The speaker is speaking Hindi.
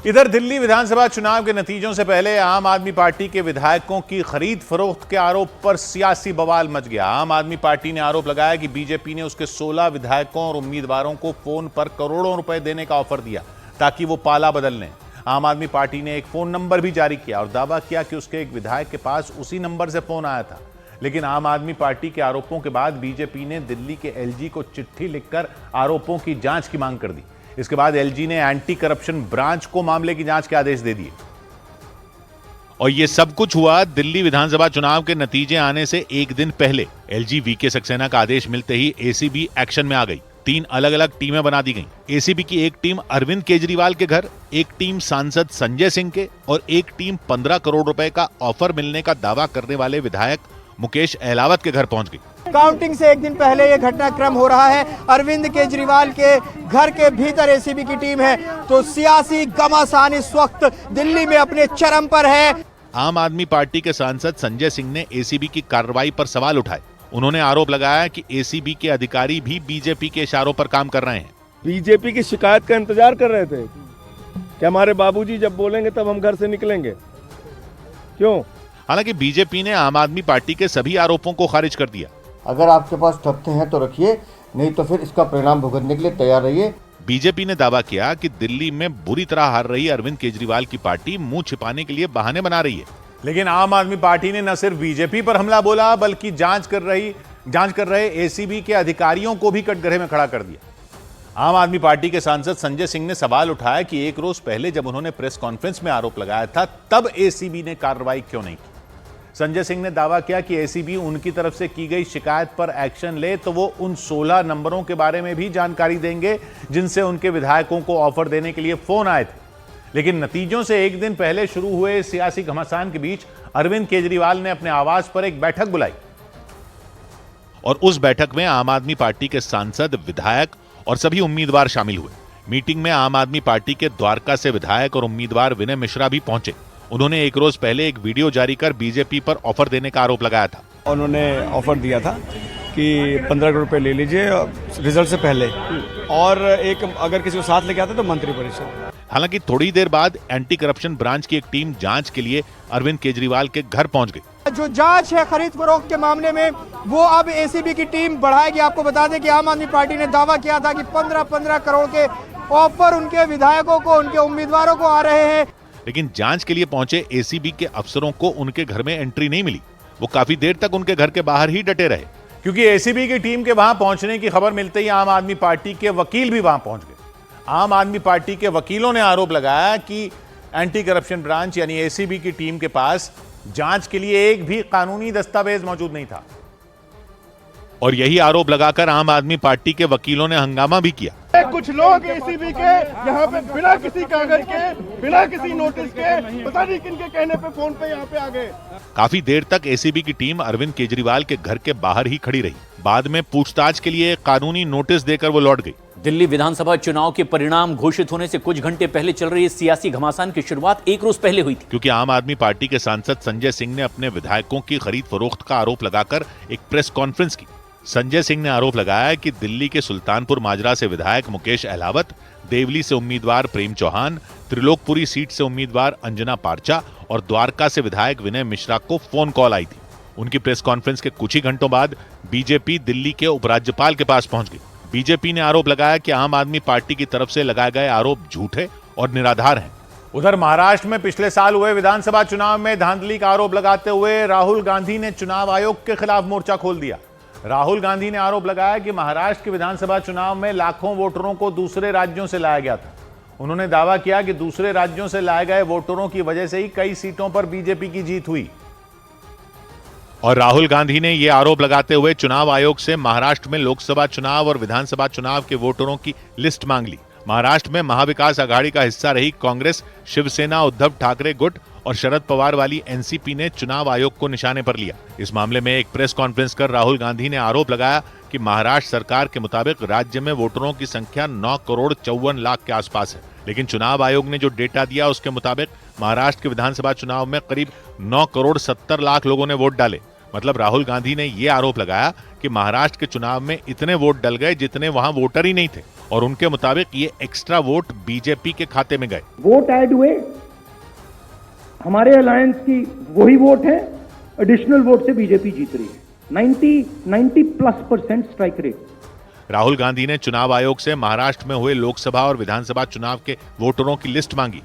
इधर दिल्ली विधानसभा चुनाव के नतीजों से पहले आम आदमी पार्टी के विधायकों की खरीद फरोख्त के आरोप पर सियासी बवाल मच गया। आम आदमी पार्टी ने आरोप लगाया कि बीजेपी ने उसके 16 विधायकों और उम्मीदवारों को फोन पर करोड़ों रुपए देने का ऑफर दिया ताकि वो पाला बदल लें। आम आदमी पार्टी ने एक फोन नंबर भी जारी किया और दावा किया कि उसके एक विधायक के पास उसी नंबर से फोन आया था। लेकिन आम आदमी पार्टी के आरोपों के बाद बीजेपी ने दिल्ली के एलजी को चिट्ठी लिखकर आरोपों की जांच की मांग कर दी। इसके बाद एलजी ने एंटी करप्शन ब्रांच को मामले की जांच के आदेश दे दिए। और यह सब कुछ हुआ दिल्ली विधानसभा चुनाव के नतीजे आने से एक दिन पहले। एलजी वीके सक्सेना का आदेश मिलते ही एसीबी एक्शन में आ गई। 3 अलग अलग टीमें बना दी गईं। एसीबी की एक टीम अरविंद केजरीवाल के घर, एक टीम सांसद संजय सिंह के और एक टीम 15 करोड़ रुपए का ऑफर मिलने का दावा करने वाले विधायक मुकेश अहलावत के घर पहुंच गई। काउंटिंग से एक दिन पहले यह घटनाक्रम हो रहा है। अरविंद केजरीवाल के घर के भीतर एसीबी की टीम है, तो सियासी घमासान इस वक्त दिल्ली में अपने चरम पर है। आम आदमी पार्टी के सांसद संजय सिंह ने एसीबी की कार्रवाई पर सवाल उठाए। उन्होंने आरोप लगाया कि एसीबी के अधिकारी भी बीजेपी के इशारों पर काम कर रहे हैं। बीजेपी की शिकायत का इंतजार कर रहे थे कि हमारे बाबूजी जब बोलेंगे तब हम घर से निकलेंगे। क्यों? हालांकि बीजेपी ने आम आदमी पार्टी के सभी आरोपों को खारिज कर दिया। अगर आपके पास तथ्य हैं तो रखिए, नहीं तो फिर इसका परिणाम भुगतने के लिए तैयार रहिए। बीजेपी ने दावा किया कि दिल्ली में बुरी तरह हार रही अरविंद केजरीवाल की पार्टी मुंह छिपाने के लिए बहाने बना रही है। लेकिन आम आदमी पार्टी ने न सिर्फ बीजेपी पर हमला बोला बल्कि जांच कर रहे एसीबी के अधिकारियों को भी कटघरे में खड़ा कर दिया। आम आदमी पार्टी के सांसद संजय सिंह ने सवाल उठाया कि एक रोज पहले जब उन्होंने प्रेस कॉन्फ्रेंस में आरोप लगाया था तब एसीबी ने कार्रवाई क्यों नहीं की। संजय सिंह ने दावा किया कि एसीबी उनकी तरफ से की गई शिकायत पर एक्शन ले तो वो उन 16 नंबरों के बारे में भी जानकारी देंगे जिनसे उनके विधायकों को ऑफर देने के लिए फोन आए थे। लेकिन नतीजों से एक दिन पहले शुरू हुए सियासी घमासान के बीच अरविंद केजरीवाल ने अपने आवास पर एक बैठक बुलाई और उस बैठक में आम आदमी पार्टी के सांसद, विधायक और सभी उम्मीदवार शामिल हुए। मीटिंग में आम आदमी पार्टी के द्वारका से विधायक और उम्मीदवार विनय मिश्रा भी पहुंचे। उन्होंने एक रोज पहले एक वीडियो जारी कर बीजेपी पर ऑफर देने का आरोप लगाया था। उन्होंने ऑफर दिया था कि 15 करोड़ रुपए ले लीजिए रिजल्ट से पहले, और एक अगर किसी को साथ लेके आते तो मंत्री परिषद। हालांकि थोड़ी देर बाद एंटी करप्शन ब्रांच की एक टीम जांच के लिए अरविंद केजरीवाल के घर पहुंच गई। जो जांच है खरीद फरोख्त के मामले में वो अब एसीबी की टीम बढ़ाएगी। आपको बता दें कि आम आदमी पार्टी ने दावा किया था कि 15 करोड़ के ऑफर उनके विधायकों को, उनके उम्मीदवारों को आ रहे हैं। लेकिन जांच के लिए पहुंचे एसीबी के अफसरों को उनके घर में एंट्री नहीं मिली। वो काफी देर तक उनके घर के बाहर ही डटे रहे, क्योंकि एसीबी की टीम के वहां पहुंचने की खबर मिलते ही आम आदमी पार्टी के वकील भी वहां पहुंच गए। आम आदमी पार्टी के वकीलों ने आरोप लगाया कि एंटी करप्शन ब्रांच यानी एसीबी की टीम के पास जांच के लिए एक भी कानूनी दस्तावेज मौजूद नहीं था। और यही आरोप लगाकर आम आदमी पार्टी के वकीलों ने हंगामा भी किया। कुछ लोग एसीबी के यहाँ पे बिना किसी कागज के, बिना किसी नोटिस के, पता नहीं किनके कहने पे फोन पे यहाँ पे आ गए। काफी देर तक एसीबी की टीम अरविंद केजरीवाल के घर के बाहर ही खड़ी रही। बाद में पूछताछ के लिए कानूनी नोटिस देकर वो लौट गई। दिल्ली विधानसभा चुनाव के परिणाम घोषित होने से कुछ घंटे पहले चल रही सियासी घमासान की शुरुआत एक रोज पहले हुई थी, क्योंकि आम आदमी पार्टी के सांसद संजय सिंह ने अपने विधायकों की खरीद फरोख्त का आरोप लगाकर एक प्रेस कॉन्फ्रेंस की। संजय सिंह ने आरोप लगाया कि दिल्ली के सुल्तानपुर माजरा से विधायक मुकेश अहलावत, देवली से उम्मीदवार प्रेम चौहान, त्रिलोकपुरी सीट से उम्मीदवार अंजना पारचा और द्वारका से विधायक विनय मिश्रा को फोन कॉल आई थी। उनकी प्रेस कॉन्फ्रेंस के कुछ ही घंटों बाद बीजेपी दिल्ली के उपराज्यपाल के पास पहुंच गई। बीजेपी ने आरोप लगाया कि आम आदमी पार्टी की तरफ से लगाए गए आरोप झूठे और निराधार हैं। उधर महाराष्ट्र में पिछले साल हुए विधानसभा चुनाव में धांधली का आरोप लगाते हुए राहुल गांधी ने चुनाव आयोग के खिलाफ मोर्चा खोल दिया। राहुल गांधी ने आरोप लगाया कि महाराष्ट्र के विधानसभा चुनाव में लाखों वोटरों को दूसरे राज्यों से लाया गया था। उन्होंने दावा किया कि दूसरे राज्यों से लाए गए वोटरों की वजह से ही कई सीटों पर बीजेपी की जीत हुई। और राहुल गांधी ने यह आरोप लगाते हुए चुनाव आयोग से महाराष्ट्र में लोकसभा चुनाव और विधानसभा चुनाव के वोटरों की लिस्ट मांग ली। महाराष्ट्र में महाविकास आघाड़ी का हिस्सा रही कांग्रेस, शिवसेना, उद्धव ठाकरे गुट और शरद पवार वाली एनसीपी ने चुनाव आयोग को निशाने पर लिया। इस मामले में एक प्रेस कॉन्फ्रेंस कर राहुल गांधी ने आरोप लगाया कि महाराष्ट्र सरकार के मुताबिक राज्य में वोटरों की संख्या 9 करोड़ 54 लाख के आसपास है, लेकिन चुनाव आयोग ने जो डेटा दिया उसके मुताबिक महाराष्ट्र के विधानसभा चुनाव में करीब 9 करोड़ 70 लाख लोगों ने वोट डाले। मतलब राहुल गांधी ने यह आरोप लगाया कि महाराष्ट्र के चुनाव में इतने वोट डल गए जितने वहां वोटर ही नहीं थे और उनके मुताबिक ये एक्स्ट्रा वोट बीजेपी के खाते में गए। वोट ऐड हुए, हमारे अलायंस की वही वोट है, एडिशनल वोट से बीजेपी जीत रही है। 90+ स्ट्राइक रेट। राहुल गांधी ने चुनाव आयोग से महाराष्ट्र में हुए लोकसभा और विधानसभा चुनाव के वोटरों की लिस्ट मांगी।